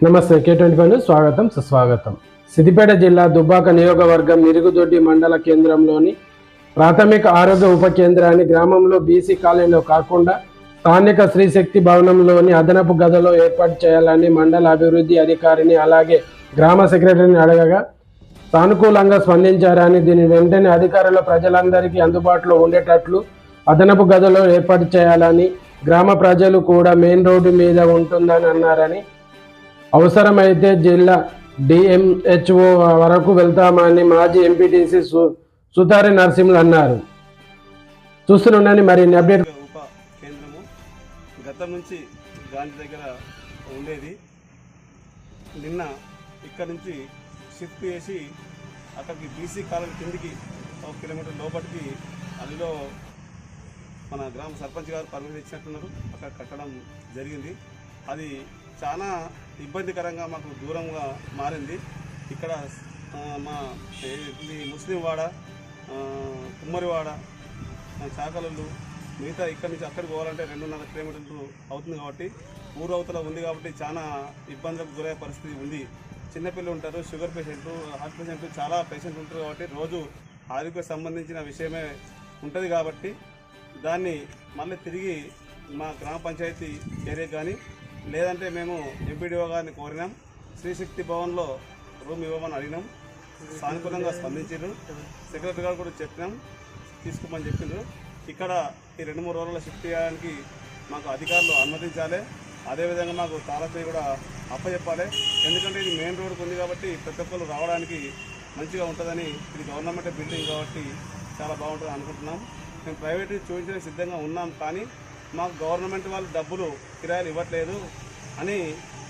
నమస్తే K25 స్వాగతం సుస్వాగతం. సిద్దిపేట జిల్లా దుబ్బాక నియోజకవర్గం మిరుగుదొడ్డి మండల కేంద్రంలోని ప్రాథమిక ఆరోగ్య ఉప కేంద్రాన్ని గ్రామంలో బీసీ కాలనీలో కాకుండా స్థానిక శ్రీశక్తి భవనంలోని అదనపు గదిలో ఏర్పాటు చేయాలని మండల అభివృద్ధి అధికారిని అలాగే గ్రామ సెక్రటరీని అడగగా సానుకూలంగా స్పందించారని దీని వెంటనే అధికారుల ప్రజలందరికీ అందుబాటులో ఉండేటట్లు అదనపు గదిలో ఏర్పాటు చేయాలని గ్రామ ప్రజలు కూడా మెయిన్ రోడ్డు మీద ఉంటుందని అన్నారని అవసరమైతే జిల్లా డిఎంహెచ్ఓ వరకు వెళ్తామని మాజీ ఎంపీటీసీ సుతారి నరసింహులు అన్నారు. చూస్తున్నానని మరిన్ని అప్డేట్. ఉప కేంద్రము గతం నుంచి గాంధీ దగ్గర ఉండేది. నిన్న ఇక్కడ నుంచి షిఫ్ట్ చేసి అక్కడికి బీసీ కాలం కిందికి 1 కిలోమీటర్ లోపలికి అదిలో మన గ్రామ సర్పంచ్ గారు పర్మిషన్ ఇచ్చినట్టున్నారు. అక్కడ కట్టడం జరిగింది. అది చాలా ఇబ్బందికరంగా మాకు దూరంగా మారింది. ఇక్కడ మా ముస్లిం వాడ, కుమ్మరివాడ, చాకలలు మిగతా ఇక్కడి నుంచి అక్కడికి పోవాలంటే 2.5 కిలోమీటర్లు అవుతుంది. కాబట్టి ఊరవతల ఉంది కాబట్టి చాలా ఇబ్బందులకు గురయ్యే పరిస్థితి ఉంది. చిన్నపిల్లలు ఉంటారు, షుగర్ పేషెంట్లు, హార్ట్ పేషెంట్లు, చాలా పేషెంట్లు ఉంటారు. కాబట్టి రోజు ఆరోగ్యకు సంబంధించిన విషయమే ఉంటుంది. కాబట్టి దాన్ని మళ్ళీ తిరిగి మా గ్రామ పంచాయతీ ఏరియా కానీ లేదంటే మేము ఎంపీడీఓ గారిని కోరినాం. శ్రీశక్తి భవన్లో రూమ్ ఇవ్వమని అడిగినాం. సానుకూలంగా స్పందించారు. సెక్రటరీ గారు కూడా చెప్పినాం, తీసుకోమని చెప్పిండ్రు. ఇక్కడ ఈ 2-3 రోజుల్లో షిఫ్ట్ చేయడానికి మాకు అధికారులు అనుమతించాలి. అదేవిధంగా మాకు తాళపై కూడా అప్పచెప్పాలి. ఎందుకంటే ఇది మెయిన్ రోడ్డుకు ఉంది కాబట్టి ప్రతి ఒక్కరు రావడానికి మంచిగా ఉంటుందని. ఇది గవర్నమెంట్ బిల్డింగ్ కాబట్టి చాలా బాగుంటుంది అనుకుంటున్నాం. మేము ప్రైవేట్ చూపించడానికి సిద్ధంగా ఉన్నాం. కానీ మాకు గవర్నమెంట్ వాళ్ళు డబ్బులు కిరాయిలు ఇవ్వట్లేదు అని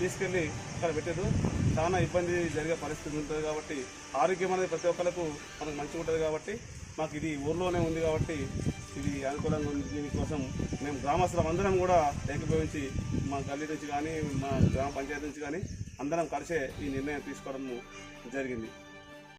తీసుకెళ్ళి అక్కడ పెట్టారు. చాలా ఇబ్బంది జరిగే పరిస్థితి ఉంటుంది. కాబట్టి ఆరోగ్యం అనేది ప్రతి ఒక్కరికి మనకు మంచిగా ఉంటుంది. కాబట్టి మాకు ఇది ఊర్లోనే ఉంది కాబట్టి ఇది అనుకూలంగా ఉంది. దీనికోసం మేము గ్రామస్తులం అందరం కూడా ఏకీభవించి మా గల్లీ నుంచి కానీ మా గ్రామ పంచాయతీ నుంచి కానీ అందరం కలిసే ఈ నిర్ణయం తీసుకోవడం జరిగింది.